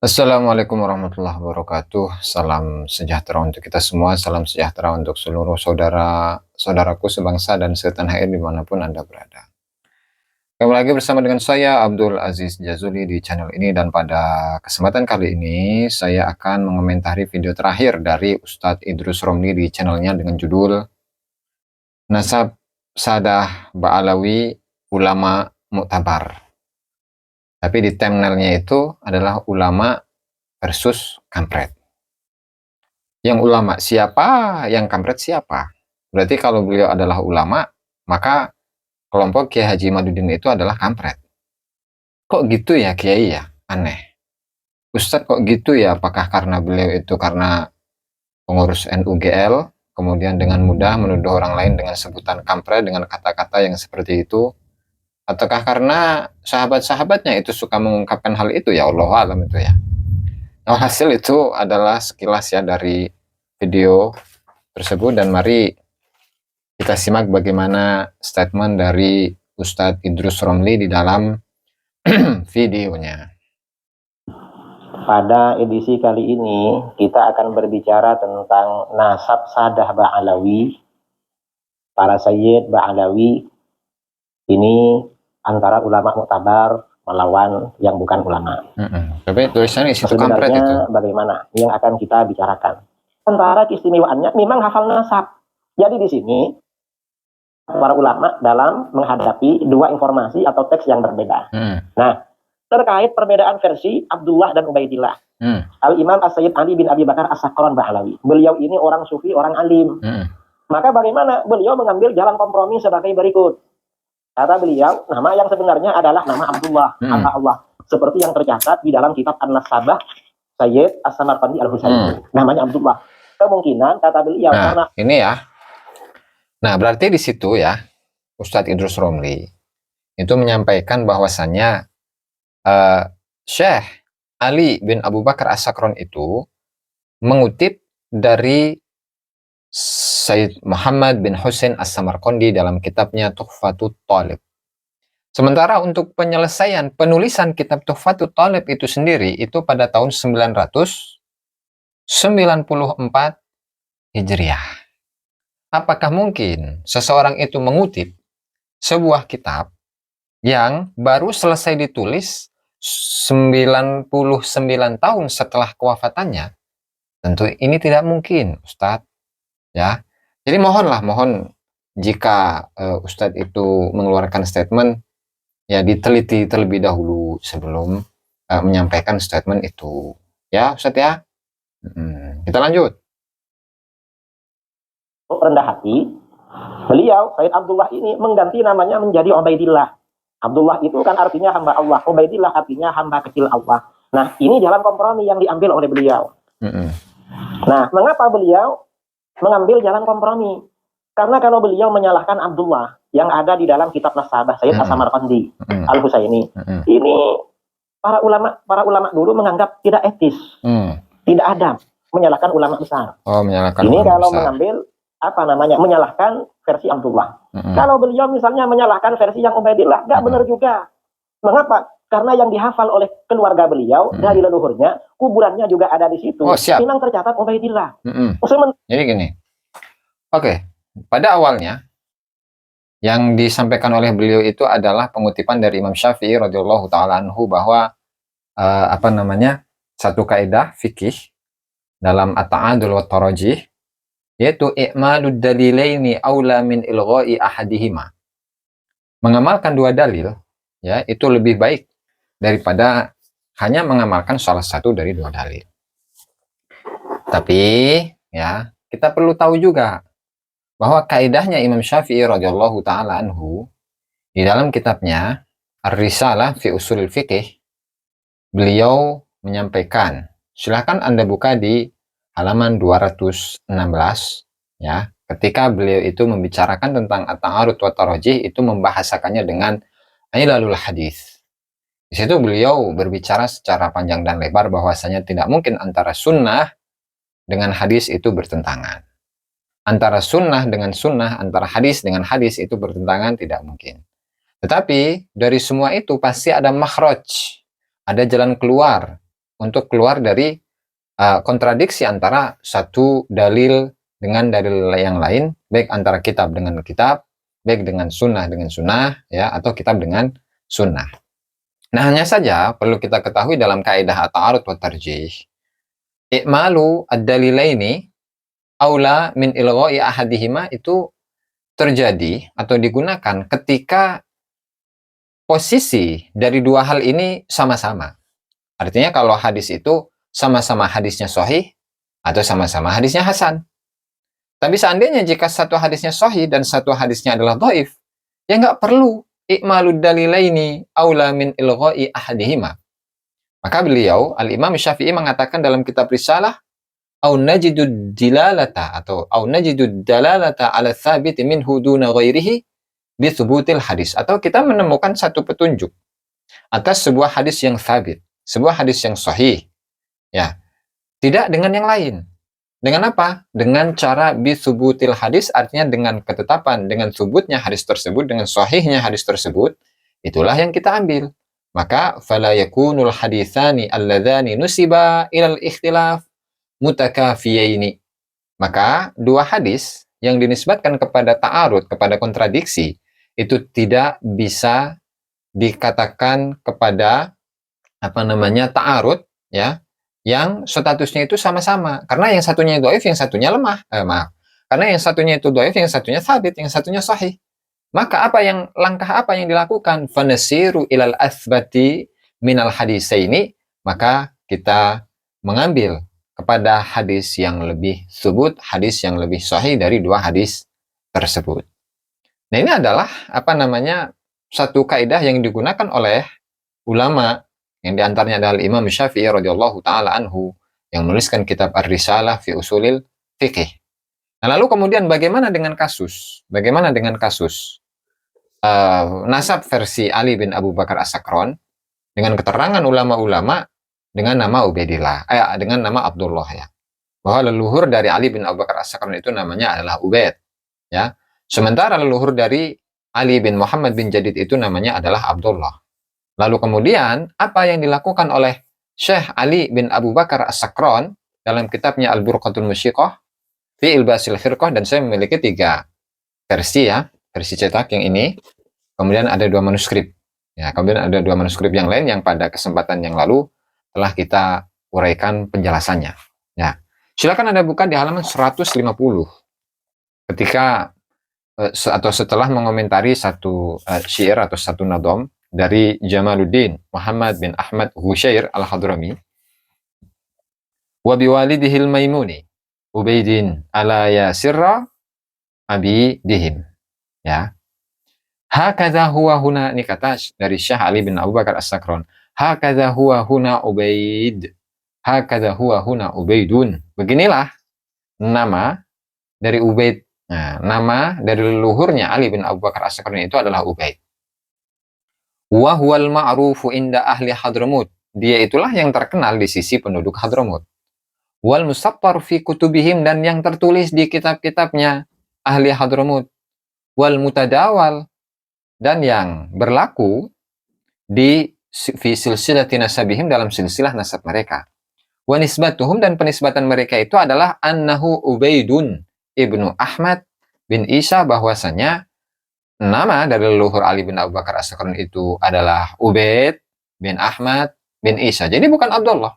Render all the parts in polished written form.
Assalamualaikum warahmatullahi wabarakatuh. Salam sejahtera untuk kita semua. Salam sejahtera untuk seluruh saudara-saudaraku sebangsa dan setanah air dimanapun Anda berada. Kembali lagi bersama dengan saya Abdul Aziz Jazuli di channel ini, dan pada kesempatan kali ini saya akan mengomentari video terakhir dari Ustadz Idrus Romli di channelnya dengan judul Nasab Sadah Ba'alawi Ulama Mu'tabar. Tapi di thumbnailnya itu adalah ulama versus kampret. Yang ulama siapa, yang kampret siapa? Berarti kalau beliau adalah ulama, maka kelompok Kiai Haji Madudin itu adalah kampret. Kok gitu ya Kiai ya? Aneh. Ustadz kok gitu ya? Apakah karena beliau itu karena pengurus NUGL, kemudian dengan mudah menuduh orang lain dengan sebutan kampret dengan kata-kata yang seperti itu? Ataukah karena sahabat-sahabatnya itu suka mengungkapkan hal itu? Ya Allah alam itu ya. Nah, hasil itu adalah sekilas ya dari video tersebut, dan mari kita simak bagaimana statement dari Ustadz Idrus Romli di dalam videonya. Pada edisi kali ini kita akan berbicara tentang nasab Sadah Ba'alawi, para Sayyid Ba'alawi ini antara ulama Mu'tabar melawan yang bukan ulama. Tapi tulisannya di situ kampret itu. Bagaimana yang akan kita bicarakan? Antara keistimewaannya memang hafal nasab. Jadi di sini para ulama dalam menghadapi dua informasi atau teks yang berbeda. Nah, terkait perbedaan versi Abdullah dan Ubaidillah. Al-Imam As-Sayyid Ali bin Abi Bakar As-Sakran Ba'alawi. Beliau ini orang sufi, orang alim. Maka bagaimana? Beliau mengambil jalan kompromi sebagai berikut. Kata beliau, nama yang sebenarnya adalah nama Abdullah, Allah. Seperti yang tercatat di dalam kitab An-Nasabah Sayyid As-Samarqandi Al-Husaini. Namanya Abdullah. Kemungkinan, kata beliau, karena ini ya. Nah, berarti di situ ya, Ustadz Idrus Romli itu menyampaikan bahwasannya Syekh Ali bin Abu Bakar As-Sakran itu mengutip dari Sayyid Muhammad bin Husain As-Samarqandi dalam kitabnya Tuhfatut Thalib. Sementara untuk penulisan kitab Tuhfatut Thalib itu sendiri itu pada tahun 994 Hijriah. Apakah mungkin seseorang itu mengutip sebuah kitab yang baru selesai ditulis 99 tahun setelah kewafatannya? Tentu ini tidak mungkin, Ustadz. Ya, jadi mohon jika Ustadz itu mengeluarkan statement, ya diteliti terlebih dahulu sebelum menyampaikan statement itu. Ya, Ustadz ya. Kita lanjut. Rendah hati, beliau Sayyid Abdullah ini mengganti namanya menjadi Ubaidillah. Abdullah itu kan artinya hamba Allah, Ubaidillah artinya hamba kecil Allah. Nah, ini jalan kompromi yang diambil oleh beliau. Nah, mengapa beliau mengambil jalan kompromi? Karena kalau beliau menyalahkan Abdullah yang ada di dalam kitab Nasabah Sayyid As-Samarqandi Al-Husaini, ini para ulama dulu menganggap tidak etis, tidak adab, menyalahkan ulama besar. Menyalahkan ini ulama kalau besar. Mengambil menyalahkan versi Abdullah. Kalau beliau misalnya menyalahkan versi yang Ubaidillah, nggak benar juga. Mengapa? Karena yang dihafal oleh keluarga beliau dari leluhurnya, kuburannya juga ada di situ. Memang tercatat Ubaidillah. Jadi gini, oke, pada awalnya yang disampaikan oleh beliau itu adalah pengutipan dari Imam Syafi'i radhiyallahu taala anhu bahwa satu kaidah fikih dalam at-ta'adul wa tarajih, yaitu i'malud dalilaini aula min ilgha'i ahadihima. Mengamalkan dua dalil ya itu lebih baik daripada hanya mengamalkan salah satu dari dua dalil. Tapi ya, kita perlu tahu juga bahwa kaidahnya Imam Syafi'i radhiyallahu taala anhu di dalam kitabnya Ar-Risalah fi Ushulil Fiqh, beliau menyampaikan, silahkan Anda buka di halaman 216 ya, ketika beliau itu membicarakan tentang at-ta'arud wa tarajih, itu membahasakannya dengan ilalul hadis. Di situ beliau berbicara secara panjang dan lebar bahwasanya tidak mungkin antara sunnah dengan hadis itu bertentangan. Antara sunnah dengan sunnah, antara hadis dengan hadis itu bertentangan, tidak mungkin. Tetapi dari semua itu pasti ada makhraj, ada jalan keluar untuk keluar dari kontradiksi antara satu dalil dengan dalil yang lain, baik antara kitab dengan kitab, baik dengan sunnah ya, atau kitab dengan sunnah. Nah, hanya saja perlu kita ketahui dalam kaidah at-ta'arud wa tarjih, i'malu ad-dalilaini aula min ilgha'i ahadihima itu terjadi atau digunakan ketika posisi dari dua hal ini sama-sama. Artinya kalau hadis itu sama-sama hadisnya sahih atau sama-sama hadisnya hasan. Tapi seandainya jika satu hadisnya sahih dan satu hadisnya adalah dhaif, ya nggak perlu i'malud dalilaini aula min ilgha'i ahadihima. Maka beliau, Al-Imam Syafi'i mengatakan dalam kitab Risalah, au najidud dilalata atau au najidud dalalata ala tsabit minhu duna ghairihi bi thubutil hadis, atau kita menemukan satu petunjuk atas sebuah hadis yang tsabit, sebuah hadis yang sahih, ya, tidak dengan yang lain. Dengan apa? Dengan cara bi thubutil hadis, artinya dengan ketetapan, dengan thubutnya hadis tersebut, dengan sahihnya hadis tersebut, itulah yang kita ambil. Maka fala yakunul haditsani alladzani nusiba ilal ikhtilaf mutakafiyaini. Maka dua hadis yang dinisbatkan kepada ta'arud, kepada kontradiksi, itu tidak bisa dikatakan kepada ta'arud, ya, yang statusnya itu sama-sama. Karena yang satunya dhaif, yang satunya lemah. Karena yang satunya itu dhaif, yang satunya tsabit, yang satunya sahih. Maka langkah apa yang dilakukan? Fanasiru ilal athbati minal hadisaini. Maka kita mengambil kepada hadis yang lebih tsubut, hadis yang lebih sahih dari dua hadis tersebut. Nah, ini adalah satu kaidah yang digunakan oleh ulama, yang diantaranya adalah Imam Syafi'i radhiyallahu taala anhu yang menuliskan kitab Ar-Risalah fi Usulil Fiqh. Nah, lalu kemudian bagaimana dengan kasus? Nasab versi Ali bin Abu Bakar As-Sakron dengan keterangan ulama-ulama dengan nama Ubaidillah, dengan nama Abdullah, ya. Bahwa leluhur dari Ali bin Abu Bakar As-Sakron itu namanya adalah Ubaid, ya. Sementara leluhur dari Ali bin Muhammad bin Jadid itu namanya adalah Abdullah. Lalu kemudian apa yang dilakukan oleh Syekh Ali bin Abu Bakar As-Sakron dalam kitabnya Al-Burqatul Musyiqah fi Ilbasil Firqah, dan saya memiliki 3 versi, ya, versi cetak yang ini, kemudian ada 2 manuskrip, ya, kemudian ada 2 manuskrip yang lain yang pada kesempatan yang lalu telah kita uraikan penjelasannya. Ya, silakan Anda buka di halaman 150 ketika atau setelah mengomentari satu syair atau satu nadom dari Jamaluddin Muhammad bin Ahmad Husyair Al-Hadrami, wa biwalidihil maimuni Ubaidin ala yasirra abi dihim, ya. Hakadha huwa huna, ini kata dari Syekh Ali bin Abu Bakar As-Sakron, hakadha huwa huna Ubaid, hakadha huwa huna Ubaidun. Beginilah nama dari Ubaid. Nah, nama dari leluhurnya Ali bin Abu Bakar As-Sakron itu adalah Ubaid. Wa huwal ma'rufu inda ahli Hadramut. Dia itulah yang terkenal di sisi penduduk Hadramut. Wal musattar fi kutubihim, dan yang tertulis di kitab-kitabnya ahli Hadramut. Wal mutadawal, dan yang berlaku di fi silsilati nasabihim, dalam silsilah nasab mereka. Wa nisbatuhum, dan penisbatan mereka itu adalah annahu Ubaidun ibnu Ahmad bin Isa, bahwasanya nama dari leluhur Ali bin Abu Bakar As-Sakron itu adalah Ubaid bin Ahmad bin Isa. Jadi bukan Abdullah.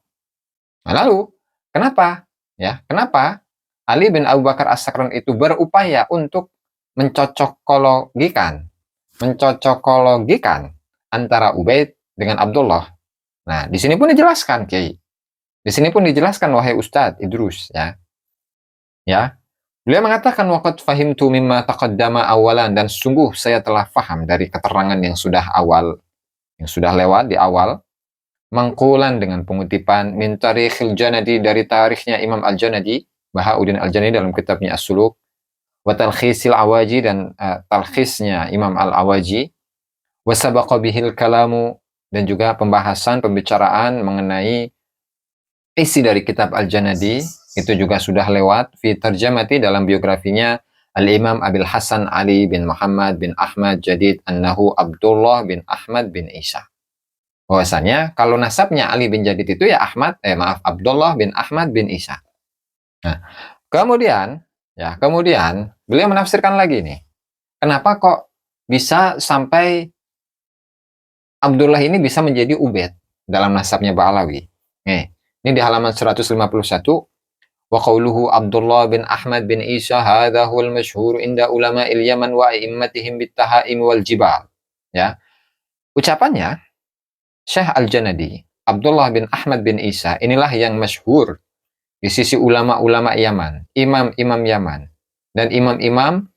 Nah, lalu kenapa? Ya, kenapa Ali bin Abu Bakar As-Sakron itu berupaya untuk mencocokologikan antara Ubaid dengan Abdullah? Nah, di sini pun dijelaskan, Kiai. Di sini pun dijelaskan, wahai Ustadz Idrus, ya. Ya. Beliau mengatakan, waqad fahimtu mimma taqaddama awalan, dan sungguh saya telah faham dari keterangan yang sudah lewat di awal, mangkulan, dengan pengutipan, min tarikhil Janadi, dari tarikhnya Imam Al-Janadi, Bahauddin Al-Janadi dalam kitabnya As-Suluk, wa talkhisil Awaji, dan talkhisnya Imam Al-Awaji, wa sabaqa bihil kalamu, dan juga pembicaraan mengenai isi dari kitab Al-Janadi itu juga sudah lewat, fi tarjamati, dalam biografinya Al-Imam Abil Hasan Ali bin Muhammad bin Ahmad Jadid annahu Abdullah bin Ahmad bin Isa. Bahwasanya kalau nasabnya Ali bin Jadid itu ya Abdullah bin Ahmad bin Isa. Nah, kemudian beliau menafsirkan lagi nih. Kenapa kok bisa sampai Abdullah ini bisa menjadi Ubaid dalam nasabnya Ba'alawi? Ini di halaman 151. Wa qawluhu Abdullah bin Ahmad bin Isa hadha huwal masyhur inda ulama Yaman wa a'immatihim bittahaim wal jibal. Ya. Ucapannya Syekh Al-Janadi, Abdullah bin Ahmad bin Isa, inilah yang masyhur di sisi ulama-ulama Yaman, imam-imam Yaman, dan imam-imam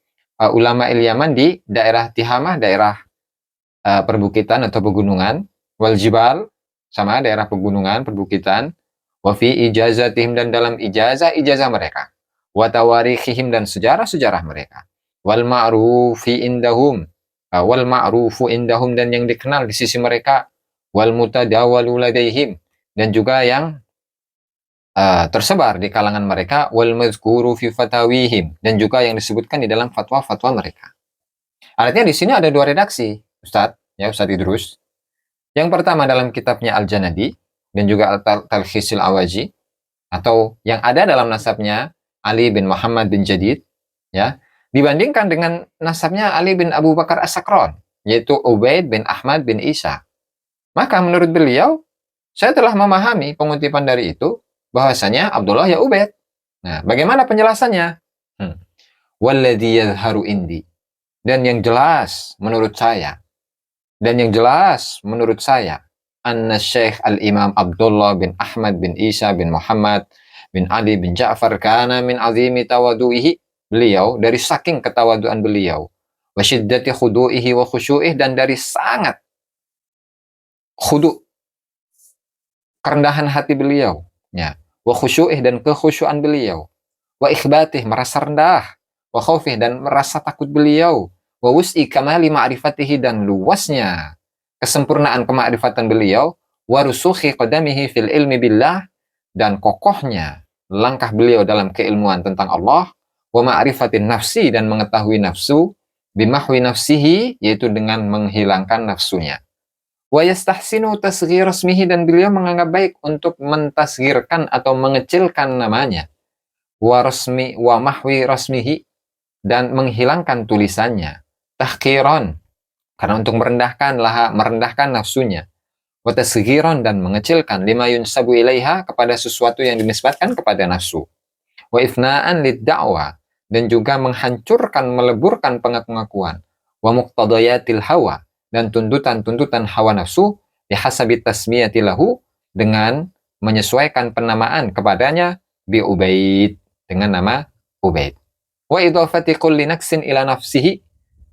ulama Yaman di daerah Tihamah, daerah perbukitan atau pegunungan, wal jibal, sama daerah pegunungan, perbukitan, wa fi ijazatihim, dan dalam ijazah mereka, wa tawarikhihim, dan sejarah-sejarah mereka, wal ma'rufu indahum, dan yang dikenal di sisi mereka, wal mutadawalu ladaihim, dan juga yang tersebar di kalangan mereka, wal mazkuru fi fatawihim, dan juga yang disebutkan di dalam fatwa-fatwa mereka. Artinya di sini ada dua redaksi, Ustadz Idrus. Yang pertama dalam kitabnya Al-Janadi dan juga Al-Talkhisil Awaji, atau yang ada dalam nasabnya Ali bin Muhammad bin Jadid, ya, dibandingkan dengan nasabnya Ali bin Abu Bakar As-Sakran, yaitu Ubaid bin Ahmad bin Isa. Maka menurut beliau, saya telah memahami pengutipan dari itu, bahwasanya Abdullah ya Ubaid. Nah, bagaimana penjelasannya? Walladhi yadharu indi. Dan yang jelas menurut saya, anna Syekh Al-Imam Abdullah bin Ahmad bin Isa bin Muhammad bin Ali bin Ja'far kana min azimi tawadu'ihi. Beliau, dari saking ketawaduan beliau, wa syiddati khudu'ihi wa khusyu'ih, dan dari sangat khudu', kerendahan hati beliau, ya, wa khusyu'ih, dan kekhusyuan beliau, wa ikhbatih, merasa rendah, wa khaufih, dan merasa takut beliau, wa wus'i kamali ma'rifatihi, dan luasnya kesempurnaan kemakrifatan beliau, wa rusukhi qadamihi fil ilmi billah, dan kokohnya langkah beliau dalam keilmuan tentang Allah, wa ma'rifatin nafsi, dan mengetahui nafsu, bimahwi nafsihi, yaitu dengan menghilangkan nafsunya, wa yastahsinu tasghir rasmihi, dan beliau menganggap baik untuk mentasghirkan atau mengecilkan namanya, wa mahwi rasmihi, dan menghilangkan tulisannya, tahqiran, karena untuk merendahkan nafsunya, wa tasghiran, dan mengecilkan lima yunsabu ilaiha, kepada sesuatu yang dinisbatkan kepada nafsu, wa ifna'an lid-da'wa, dan juga menghancurkan, meleburkan pengakuan, wa muqtadayatil hawa, dan tuntutan-tuntutan hawa nafsu, bihasabi tasmiyati lahu, dengan menyesuaikan penamaan kepadanya, bi Ubaid, dengan nama Ubaid, wa idhafati kulli naqsin ila nafsihi,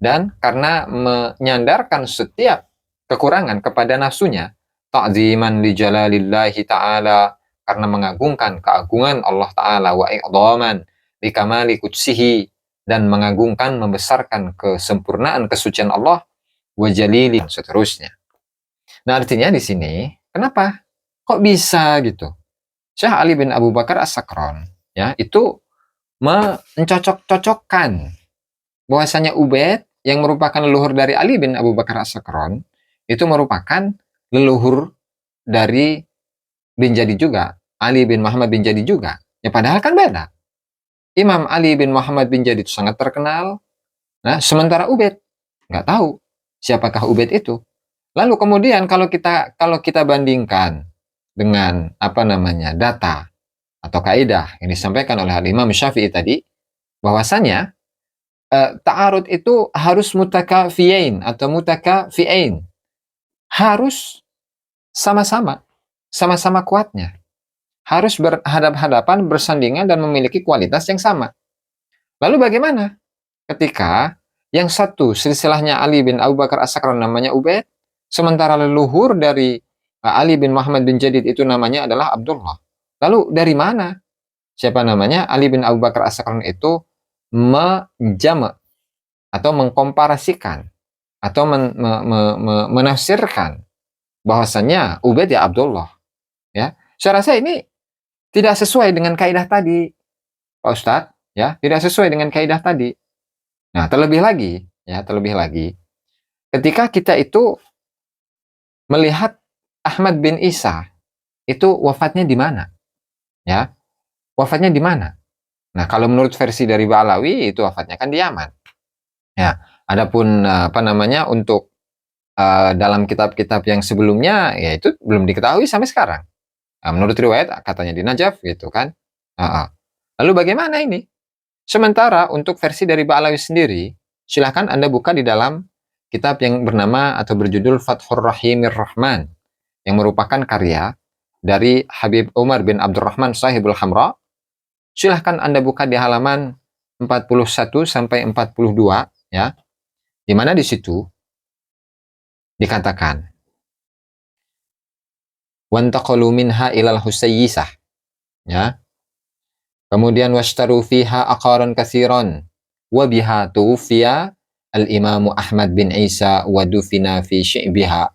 dan karena menyandarkan setiap kekurangan kepada nafsunya, ta'ziman li jalalillahi ta'ala, karena mengagungkan keagungan Allah Ta'ala, wa i'dhaman li kamali qudsihi, dan mengagungkan, membesarkan kesempurnaan kesucian Allah, wa jalili, dan seterusnya. Nah, artinya di sini, kenapa? Kok bisa gitu? Syekh Ali bin Abu Bakar As-Sakran, ya, itu mencocok-cocokkan bahwasanya Ubaid, yang merupakan leluhur dari Ali bin Abu Bakar As-Sakran, itu merupakan leluhur dari bin Jadid juga, Ali bin Muhammad bin Jadid juga. Ya, padahal kan beda. Imam Ali bin Muhammad bin Jadid sangat terkenal, nah, sementara Ubaid nggak tahu siapakah Ubaid itu. Lalu kemudian kalau kita bandingkan dengan data atau kaidah yang disampaikan oleh Imam Syafi'i tadi, bahwasanya ta'arud itu harus mutakafiyain atau mutakafi'ain, harus sama-sama kuatnya, harus berhadap-hadapan, bersandingan, dan memiliki kualitas yang sama. Lalu bagaimana ketika yang satu silsilahnya Ali bin Abu Bakar As-Sakran namanya Ubaid, sementara leluhur dari Ali bin Muhammad bin Jadid itu namanya adalah Abdullah? Lalu dari mana? Siapa namanya? Ali bin Abu Bakar As-Sakran itu menjama atau mengkomparasikan atau menafsirkan bahwasanya Ubaid ya Abdullah, ya. Saya rasa ini tidak sesuai dengan kaidah tadi, Pak Ustadz, ya, tidak sesuai dengan kaidah tadi. Nah, terlebih lagi, ketika kita itu melihat Ahmad bin Isa itu wafatnya di mana? Ya, wafatnya di mana? Nah, kalau menurut versi dari Ba'alawi itu wafatnya kan di Yaman. Ya, adapun apa namanya untuk dalam kitab-kitab yang sebelumnya ya itu belum diketahui sampai sekarang. Menurut riwayat katanya di Najaf gitu kan. Lalu bagaimana ini? Sementara untuk versi dari Ba'alawi sendiri, silahkan Anda buka di dalam kitab yang bernama atau berjudul Fathur Rahimir Rahman, yang merupakan karya dari Habib Umar bin Abdurrahman Sahibul Hamra. Silahkan Anda buka di halaman 41 sampai 42, ya, di mana di situ dikatakan wantaqalu minha ilal husayyisah, ya. Kemudian washtaru fiha aqaran katsiran wa biha tuwfiya al-Imam Ahmad bin Isa wa dufina fi syi'biha.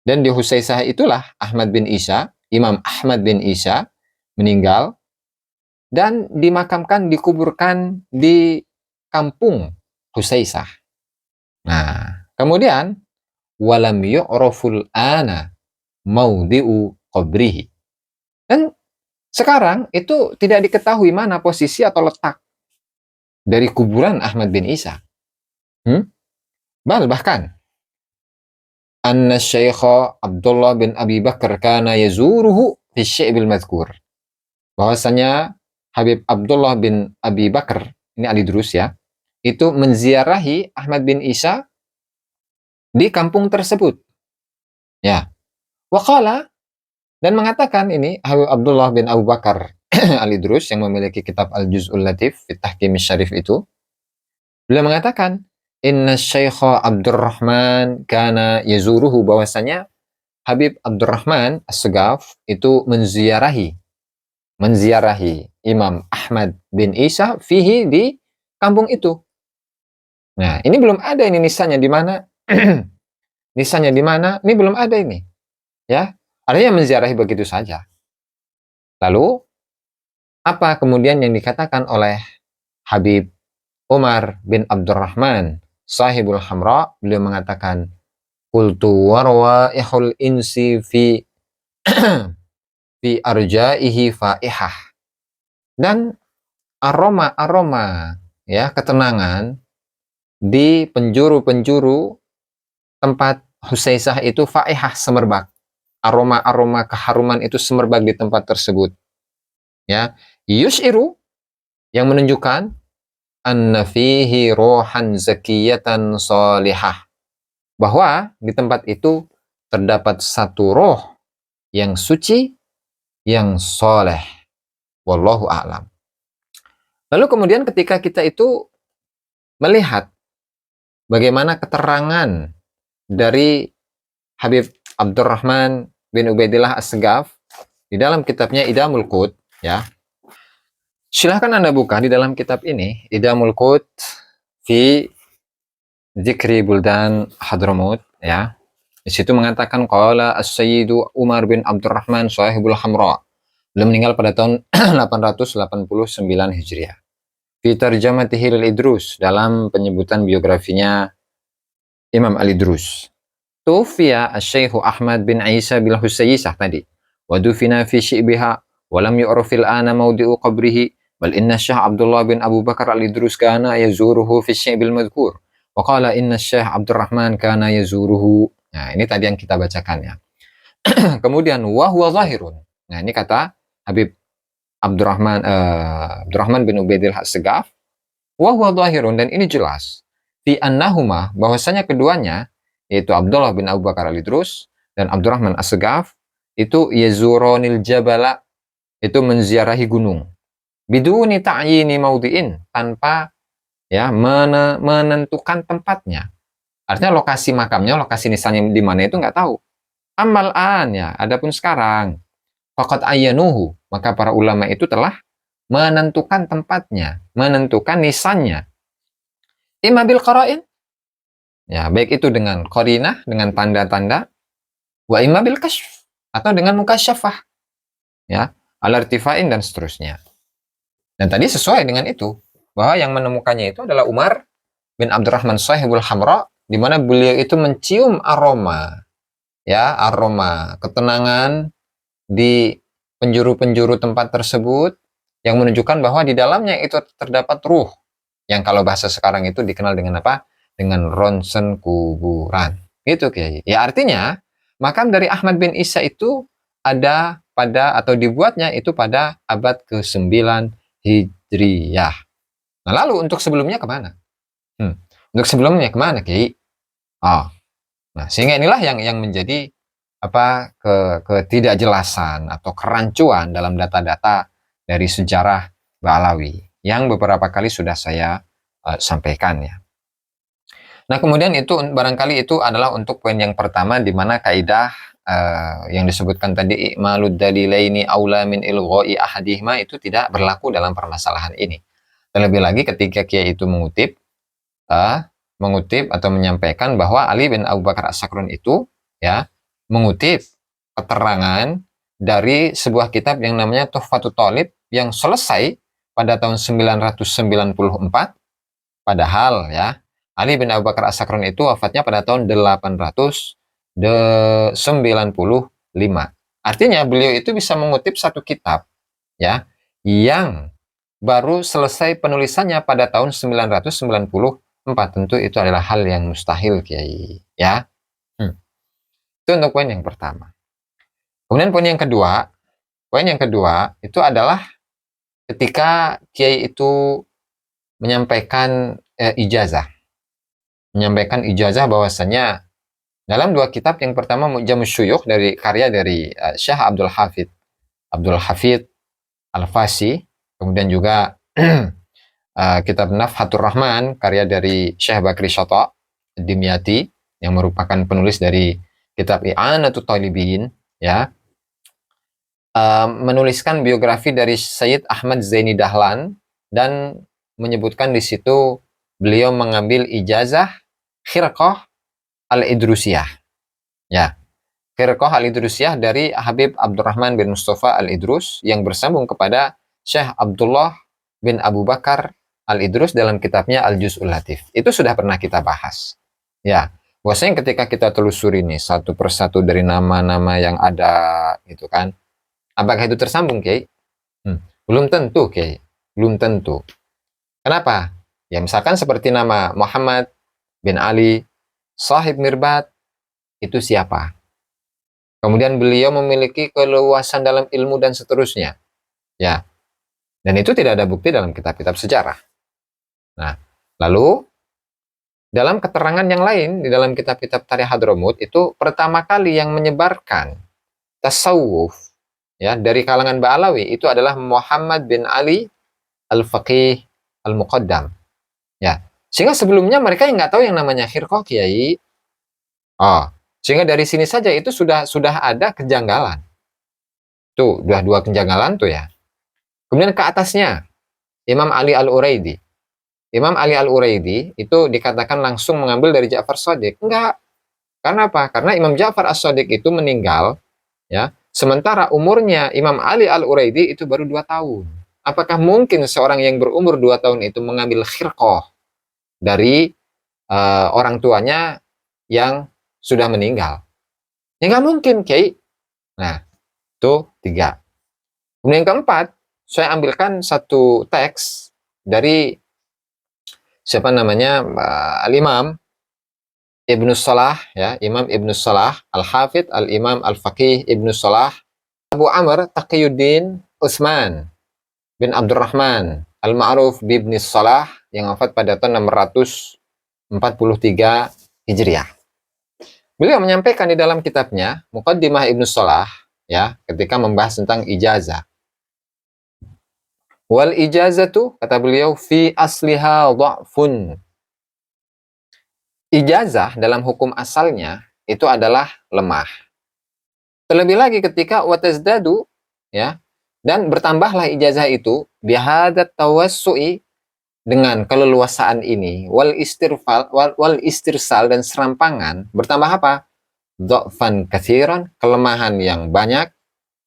Dan di Husaysah itulah Ahmad bin Isa, Imam Ahmad bin Isa meninggal dan dimakamkan, dikuburkan di kampung Husaysah. Nah, kemudian walam yu'raful ana maudhi'u qabrihi. Dan sekarang itu tidak diketahui mana posisi atau letak dari kuburan Ahmad bin Isa. Bahkan anna Syekh Abdullah bin Abi Bakar kana yazuruhu fi syai'bil madhkur. Bahwasanya Habib Abdullah bin Abi Bakar, ini Ali Drus ya, itu menziarahi Ahmad bin Isa di kampung tersebut. Ya. Waqala, dan mengatakan ini Habib Abdullah bin Abu Bakar Ali Drus yang memiliki kitab Al-Juz'ul Latif fi Tahkim Syarif itu, beliau mengatakan inna Syekh Abdurrahman kana yazuruhu, bahwasanya Habib Abdurrahman As-Segaf itu menziarahi Imam Ahmad bin Isa fihi, di kampung itu. Nah, ini belum ada ini nisannya di mana? Nisannya di mana? Ini belum ada ini. Ya, artinya menziarahi begitu saja. Lalu apa kemudian yang dikatakan oleh Habib Umar bin Abdurrahman Sahibul Hamra? Beliau mengatakan qultu warwaihul insi fi fi arjaihi faihah. Dan aroma-aroma ya ketenangan di penjuru-penjuru tempat Husaysah itu faihah, semerbak. Aroma-aroma keharuman itu semerbak di tempat tersebut. Ya, yus'iru, yang menunjukkan anna fihi rohan zakiyatan salihah, bahwa di tempat itu terdapat satu roh yang suci, yang soleh. Wallahu a'lam. Lalu kemudian ketika kita itu melihat bagaimana keterangan dari Habib Abdurrahman bin Ubaidillah As-Segaf di dalam kitabnya Idamul Qut, ya. Silahkan Anda buka di dalam kitab ini, Idamul Qut fi Zikri Buldan Hadramut, ya. Di situ mengatakan qala As-Sayyidu Umar bin Abdurrahman Sahibul Hamra. Beliau meninggal pada tahun 889 Hijriah. Fi tarjamatihi al-Idrus, dalam penyebutan biografinya Imam al-Idrus. Tufiya Asy-Syaikh Ahmad bin Isa bil Husayyisah tadi. Wa dufina fi syi'biha wa lam yu'rafil ana mawdi'u qabrihi bal inna Syekh Abdullah bin Abu Bakar al-Idrus kana yazuruhu fi syi'bil madhkur. Wa qala inna Syekh Abdurrahman kana yazuruhu. Nah, ini tadi yang kita bacakan ya. Kemudian wa huwa zahirun. Nah, ini kata Habib Abdurrahman bin Ubaidillah As-Segaf, wa huwa zahirun, dan ini jelas, fi annahuma, bahwasanya keduanya, yaitu Abdullah bin Abu Bakar al-Idrus dan Abdurrahman As-Segaf, itu yazuronil jabala, itu menziarahi gunung, biduni ta'yini maudhi'in, tanpa ya menentukan tempatnya. Artinya lokasi makamnya, lokasi nisannya di mana itu nggak tahu. Amal an, ya, adapun sekarang faqad ayyanuhu, maka para ulama itu telah menentukan tempatnya, menentukan nisannya. Imma bil qara'in, ya, baik itu dengan qarinah, dengan tanda-tanda, wa imma bil kasyf, atau dengan mukasyafah, ya, al-irtifa'in dan seterusnya. Dan tadi sesuai dengan itu, bahwa yang menemukannya itu adalah Umar bin Abdurrahman Sahibul Hamra, di mana beliau itu mencium aroma ya, aroma ketenangan di penjuru-penjuru tempat tersebut yang menunjukkan bahwa di dalamnya itu terdapat ruh, yang kalau bahasa sekarang itu dikenal dengan apa? Dengan ronsen kuburan. Gitu Kiai. Ya artinya makam dari Ahmad bin Isa itu ada pada atau dibuatnya itu pada abad ke-9 Hijriyah. Nah, lalu untuk sebelumnya kemana? Untuk sebelumnya kemana Kiai? Oh, nah sehingga inilah yang menjadi apa ketidakjelasan atau kerancuan dalam data-data dari sejarah Ba'alawi yang beberapa kali sudah saya sampaikan ya. Nah kemudian itu barangkali itu adalah untuk poin yang pertama, di mana kaidah yang disebutkan tadi i'malud dalilaini aula min ilghai ahadihima itu tidak berlaku dalam permasalahan ini. Terlebih lagi ketika Kiai itu mengutip atau menyampaikan bahwa Ali bin Abu Bakar As-Sakrun itu ya mengutip keterangan dari sebuah kitab yang namanya Tuhfatul Thalib yang selesai pada tahun 994, padahal ya Ali bin Abu Bakar As-Sakrun itu wafatnya pada tahun 895. Artinya beliau itu bisa mengutip satu kitab ya yang baru selesai penulisannya pada tahun 994. Tentu itu adalah hal yang mustahil Kiai ya. Itu untuk poin yang pertama. Kemudian poin yang kedua itu adalah ketika Kiai itu menyampaikan ijazah bahwasanya dalam dua kitab, yang pertama Mu'jamus Syuyukh dari karya dari Syekh Abdul Hafid Al-Fasi, kemudian juga kitab Nafhatur Rahman karya dari Syekh Bakri Syata Dimyati yang merupakan penulis dari kitab I'anatul Talibin ya, menuliskan biografi dari Sayyid Ahmad Zaini Dahlan dan menyebutkan di situ beliau mengambil ijazah Khirqah Al-Idrusiyah. Ya, Khirqah Al-Idrusiyah dari Habib Abdurrahman bin Mustafa Al-Idrus yang bersambung kepada Syekh Abdullah bin Abu Bakar Al-Idrus dalam kitabnya Al-Juz'ul Latif. Itu sudah pernah kita bahas. Ya, bahwasanya ketika kita telusuri nih satu persatu dari nama-nama yang ada gitu kan, apakah itu tersambung, Kiai? Belum tentu, Kiai. Belum tentu. Kenapa? Ya misalkan seperti nama Muhammad bin Ali Sahib Mirbat, itu siapa? Kemudian beliau memiliki keluasan dalam ilmu dan seterusnya. Ya. Dan itu tidak ada bukti dalam kitab-kitab sejarah. Nah, lalu dalam keterangan yang lain di dalam kitab-kitab Tarikh Hadramut itu pertama kali yang menyebarkan tasawuf ya dari kalangan Ba'alawi itu adalah Muhammad bin Ali Al-Faqih Al-Muqaddam. Ya. Sehingga sebelumnya mereka yang nggak tahu yang namanya Khirqah, Kiai. Sehingga dari sini saja itu sudah ada kejanggalan. Tuh, udah dua kejanggalan tuh ya. Kemudian ke atasnya Imam Ali Al-Uraidi. Imam Ali Al-Uraidi itu dikatakan langsung mengambil dari Ja'far Shadiq. Enggak. Karena apa? Karena Imam Ja'far As-Shadiq itu meninggal ya, sementara umurnya Imam Ali Al-Uraidi itu baru 2 tahun. Apakah mungkin seorang yang berumur 2 tahun itu mengambil khirqah dari orang tuanya yang sudah meninggal? Ya nggak mungkin, Kiai. Nah, itu 3. Kemudian yang keempat, saya ambilkan satu teks dari siapa namanya Al-Imam Ibnu Salah ya, Imam Ibnu Salah Al-Hafidh Al-Imam Al-Faqih Ibnu Salah Abu Amr Taqiyuddin Utsman bin Abdurrahman Al-Ma'ruf bibni Salah yang wafat pada tahun 643 Hijriah. Beliau menyampaikan di dalam kitabnya Muqaddimah Ibnu Salah ya, ketika membahas tentang ijazah. Wal ijazatu, kata beliau, fi asliha dha'fun. Ijazah dalam hukum asalnya itu adalah lemah. Terlebih lagi ketika watazdadu ya, dan bertambahlah ijazah itu bihadat tawassu'i, dengan keleluasaan ini wal istirsal dan serampangan, bertambah apa? Dha'fan katsiran, kelemahan yang banyak,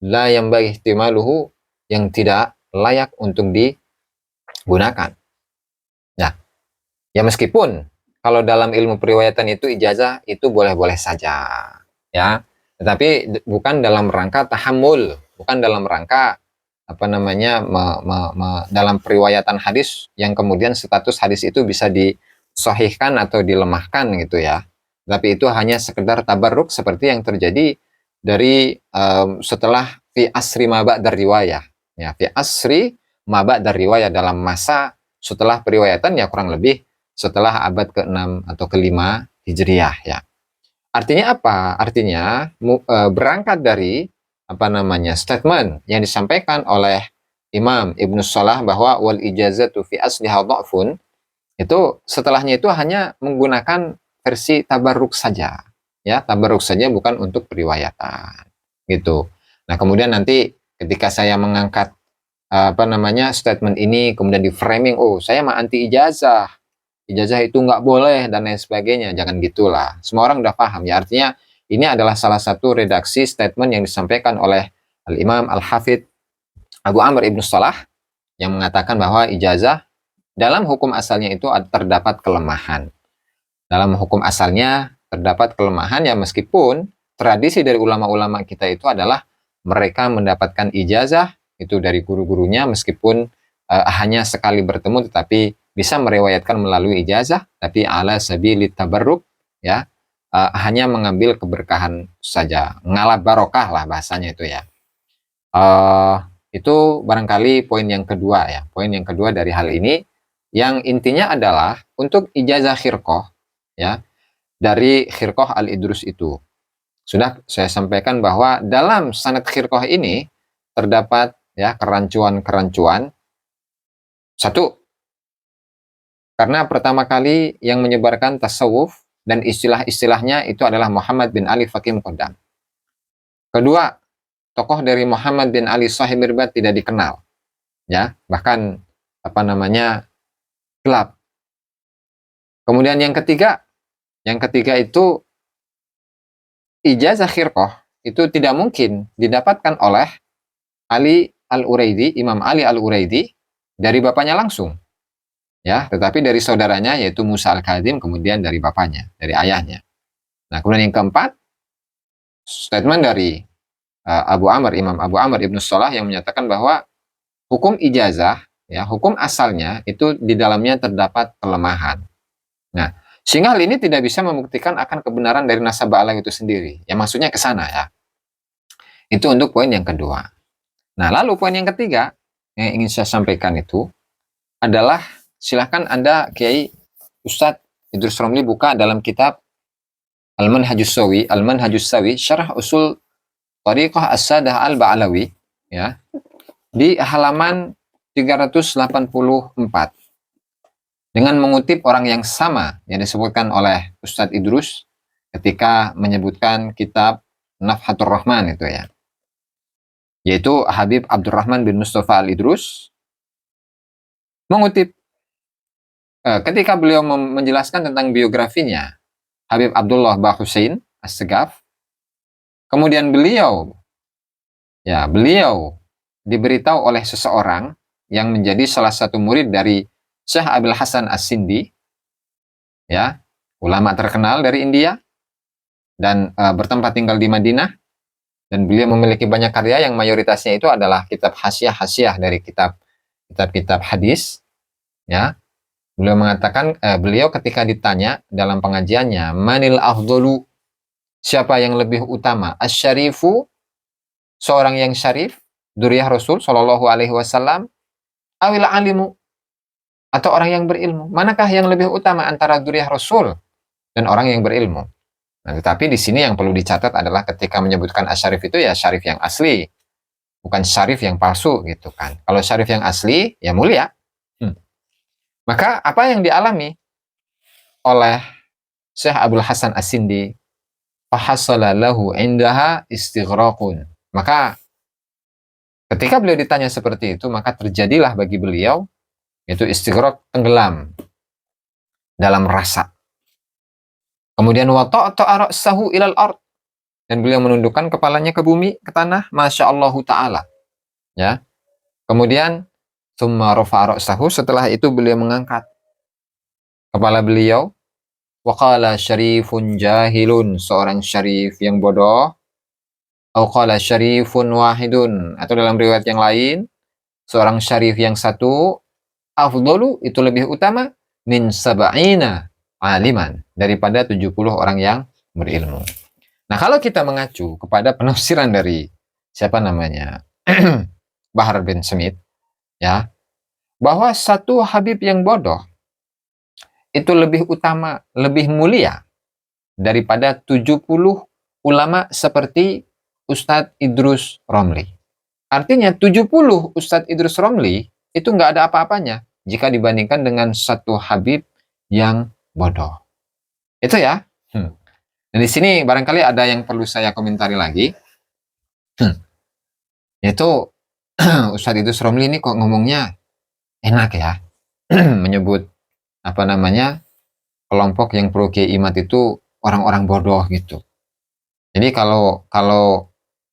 la yanbaghi ihtimaluhu, yang tidak layak untuk digunakan. Ya, ya meskipun kalau dalam ilmu periwayatan itu ijazah itu boleh-boleh saja. ya. Tetapi bukan dalam rangka tahammul, bukan dalam rangka apa namanya dalam periwayatan hadis yang kemudian status hadis itu bisa disahihkan atau dilemahkan gitu ya. Tapi itu hanya sekedar tabarruk seperti yang terjadi dari setelah fi asri ma ba'da riwayah. Ya, fi asri ma ba'da riwayah, dalam masa setelah periwayatan, ya kurang lebih setelah abad ke-6 atau ke-5 Hijriah ya. Artinya apa? Artinya berangkat dari apa namanya statement yang disampaikan oleh Imam Ibnu Salah bahwa wal ijazatu fi asliha dha'fun, itu setelahnya itu hanya menggunakan versi tabarruk saja. Ya, tabarruk saja, bukan untuk periwayatan. Gitu. Nah, kemudian nanti ketika saya mengangkat apa namanya statement ini kemudian di framing, oh saya mah anti ijazah, ijazah itu nggak boleh dan lain sebagainya, jangan gitulah. Semua orang udah paham ya. Artinya ini adalah salah satu redaksi statement yang disampaikan oleh Al-Imam Al-Hafidh Abu Amr Ibn Salah yang mengatakan bahwa ijazah dalam hukum asalnya itu terdapat kelemahan. Dalam hukum asalnya terdapat kelemahan ya, meskipun tradisi dari ulama-ulama kita itu adalah mereka mendapatkan ijazah itu dari guru-gurunya, meskipun hanya sekali bertemu tetapi bisa meriwayatkan melalui ijazah, tapi ala sabilit tabarruk ya, hanya mengambil keberkahan saja, ngalap barokah lah bahasanya itu ya. Itu barangkali poin yang kedua ya. Poin yang kedua dari hal ini yang intinya adalah untuk ijazah khirqah ya, dari khirqah Al-Idrus itu. Sudah saya sampaikan bahwa dalam sanad khirqah ini terdapat ya kerancuan-kerancuan. Satu, karena pertama kali yang menyebarkan tasawuf dan istilah-istilahnya itu adalah Muhammad bin Ali Faqih Muqaddam. Kedua, tokoh dari Muhammad bin Ali Shahib Mirbad tidak dikenal. Ya, bahkan apa namanya gelap. Kemudian yang ketiga itu ijazah khirqah itu tidak mungkin didapatkan oleh Ali Al-Uraidi, Imam Ali Al-Uraidi dari bapaknya langsung. Ya, tetapi dari saudaranya yaitu Musa Al-Kadhim, kemudian dari bapaknya, dari ayahnya. Nah, kemudian yang keempat, statement dari Imam Abu Amr Ibn Salah yang menyatakan bahwa hukum ijazah, ya, hukum asalnya itu di dalamnya terdapat kelemahan. Nah, sehingga hal ini tidak bisa membuktikan akan kebenaran dari nasabah Allah itu sendiri. Ya, maksudnya ke sana ya. Itu untuk poin yang kedua. Nah, lalu poin yang ketiga yang ingin saya sampaikan itu adalah, silahkan Anda Kiai Ustadz Idrus Romli buka dalam kitab Al-Manhajus Sawi, Syarah Usul Thariqah As-Sadah Al-Ba'alawi ya, di halaman 384 dengan mengutip orang yang sama yang disebutkan oleh Ustadz Idrus ketika menyebutkan kitab Nafhatur Rahman itu ya, yaitu Habib Abdurrahman bin Mustafa Al-Idrus mengutip ketika beliau menjelaskan tentang biografinya Habib Abdullah Bah Hussein As-Segaf, kemudian beliau diberitahu oleh seseorang yang menjadi salah satu murid dari Syekh Abil Hasan As-Sindi, ya, ulama terkenal dari India dan bertempat tinggal di Madinah, dan beliau memiliki banyak karya yang mayoritasnya itu adalah kitab hasiah dari kitab-kitab hadis, ya. Beliau mengatakan, beliau ketika ditanya dalam pengajiannya, manil afdolu, siapa yang lebih utama, asyarifu, seorang yang syarif, duriyah Rasul Shallallahu Alaihi Wasallam, awil alimu, atau orang yang berilmu, manakah yang lebih utama antara duriyah Rasul dan orang yang berilmu? Nah, tetapi di sini yang perlu dicatat adalah ketika menyebutkan asyarif itu ya syarif yang asli, bukan syarif yang palsu gitu kan. Kalau syarif yang asli ya mulia. Maka apa yang dialami oleh Syekh Abdul Hasan As-Sindi, fahassala lahu indaha istighraqun. Maka ketika beliau ditanya seperti itu, maka terjadilah bagi beliau yaitu istighraq, tenggelam dalam rasa. Kemudian wata'ta'a ra'sahu ilal ard, dan beliau menundukkan kepalanya ke bumi, ke tanah, masyaallahu taala. Ya. Kemudian tsumma rafa'a ra'sahu, setelah itu beliau mengangkat kepala beliau wa qala syarifun jahilun, seorang syarif yang bodoh, au qala syarifun wahidun, atau dalam riwayat yang lain, seorang syarif yang satu, afdalu, itu lebih utama, min sab'ina aliman, daripada 70 orang yang berilmu. Nah, kalau kita mengacu kepada penafsiran dari siapa namanya Bahar bin Smith, ya, bahwa satu habib yang bodoh itu lebih utama, lebih mulia daripada 70 ulama seperti Ustadz Idrus Romli. Artinya 70 Ustadz Idrus Romli itu nggak ada apa-apanya jika dibandingkan dengan satu habib yang bodoh. Itu ya. Dan di sini barangkali ada yang perlu saya komentari lagi. Yaitu Ustadz Idrus Romli ini kok ngomongnya enak ya. Menyebut apa namanya kelompok yang pro Kiai Imad itu orang-orang bodoh gitu. Jadi kalau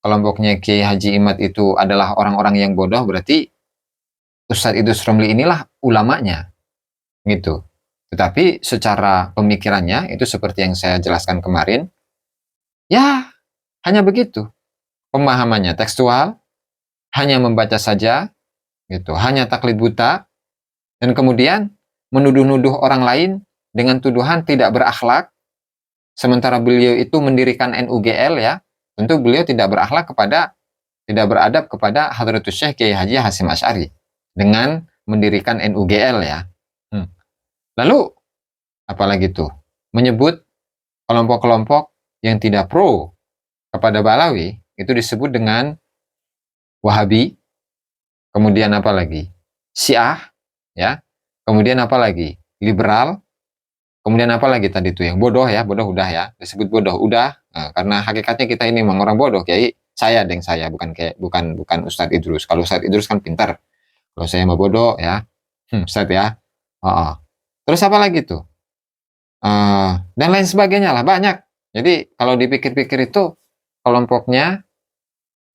kelompoknya Kiai Haji Imad itu adalah orang-orang yang bodoh, berarti Ustadz Idrus Romli inilah ulamanya gitu. Tetapi secara pemikirannya itu seperti yang saya jelaskan kemarin, ya hanya begitu. Pemahamannya tekstual, hanya membaca saja gitu, hanya taklid buta, dan kemudian menuduh-nuduh orang lain dengan tuduhan tidak berakhlak, sementara beliau itu mendirikan NUGL ya, tentu beliau tidak beradab kepada Hadratus Syekh Kiai Haji Hasyim Asy'ari dengan mendirikan NUGL ya. Lalu apalagi tuh menyebut kelompok-kelompok yang tidak pro kepada Ba'alawi itu disebut dengan Wahabi, kemudian apa lagi? Syiah ya. Kemudian apa lagi? Liberal. Kemudian apa lagi tadi tuh yang bodoh ya, bodoh udah ya, disebut bodoh udah. Nah, karena hakikatnya kita ini memang orang bodoh, Kiai. Saya bukan Ustadz Idrus. Kalau Ustadz Idrus kan pintar. Kalau saya mah bodoh ya. Ustadz ya. Terus apa lagi tuh? Dan lain sebagainya lah, banyak. Jadi kalau dipikir-pikir itu kelompoknya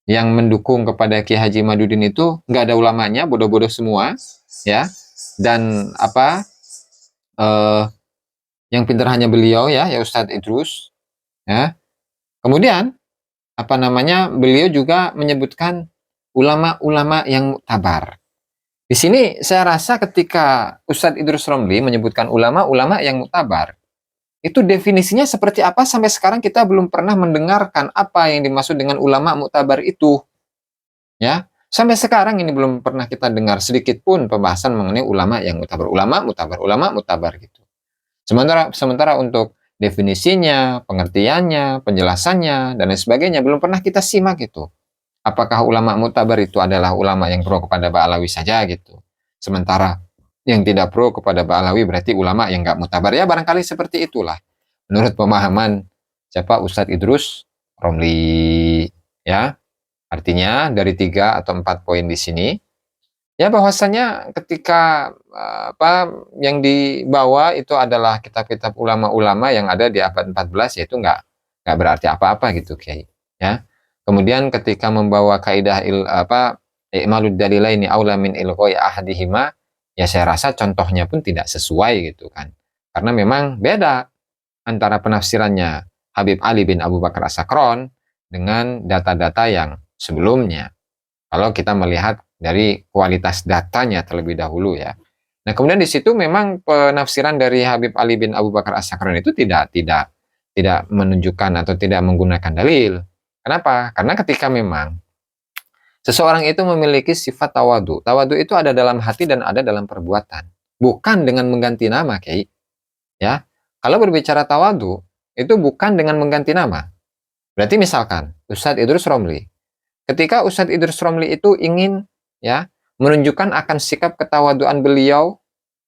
yang mendukung kepada Kiai Haji Imaduddin itu nggak ada ulamanya, bodoh-bodoh semua ya. Dan yang pintar hanya beliau ya Ustadz Idrus ya. Kemudian apa namanya, beliau juga menyebutkan ulama-ulama yang muktabar. Di sini saya rasa ketika Ustadz Idrus Romli menyebutkan ulama-ulama yang muktabar, itu definisinya seperti apa sampai sekarang kita belum pernah mendengarkan apa yang dimaksud dengan ulama muktabar itu. Ya, sampai sekarang ini belum pernah kita dengar sedikit pun pembahasan mengenai ulama yang muktabar, ulama muktabar gitu. Sementara untuk definisinya, pengertiannya, penjelasannya dan lain sebagainya belum pernah kita simak gitu. Apakah ulama muktabar itu adalah ulama yang pro kepada Ba'alawi saja gitu. Sementara yang tidak pro kepada Ba'alawi berarti ulama yang nggak muktabar. Ya barangkali seperti itulah. Menurut pemahaman siapa Ustadz Idrus Romli ya. Artinya dari 3 atau 4 poin di sini ya bahwasanya ketika yang dibawa itu adalah kitab-kitab ulama-ulama yang ada di abad 14, yaitu nggak berarti apa-apa gitu Kiai ya. Kemudian ketika membawa kaidah i'malud dalilaini aula min ilqai ahadihima, ya saya rasa contohnya pun tidak sesuai gitu kan. Karena memang beda antara penafsirannya Habib Ali bin Abu Bakar As-Sakron dengan data-data yang sebelumnya. Kalau kita melihat dari kualitas datanya terlebih dahulu ya. Nah, kemudian di situ memang penafsiran dari Habib Ali bin Abu Bakar As-Sakron itu tidak menunjukkan atau tidak menggunakan dalil. Kenapa? Karena ketika memang seseorang itu memiliki sifat tawadu. Tawadu itu ada dalam hati dan ada dalam perbuatan. Bukan dengan mengganti nama, Kiai. Ya. Kalau berbicara tawadu, itu bukan dengan mengganti nama. Berarti misalkan Ustadz Idrus Romli. Ketika Ustadz Idrus Romli itu ingin ya menunjukkan akan sikap ketawaduan beliau,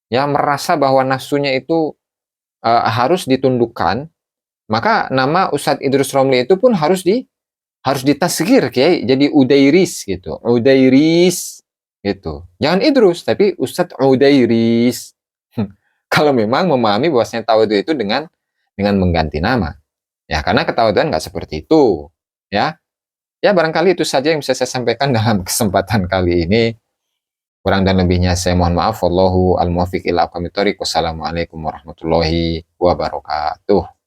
ya merasa bahwa nafsunya itu harus ditundukkan, maka nama Ustadz Idrus Romli itu pun harus ditasghir Kiai, jadi Udairis gitu. Udairis gitu. Jangan Idrus tapi Ustadz Udairis. Kalau memang memahami bahwasanya tawadu itu dengan mengganti nama. Ya, karena ketawaduan nggak seperti itu, ya. Ya, barangkali itu saja yang bisa saya sampaikan dalam kesempatan kali ini. Kurang dan lebihnya saya mohon maaf. Wallahu al-muwaffiq ila aqwamit thoriq. Wassalamualaikum warahmatullahi wabarakatuh.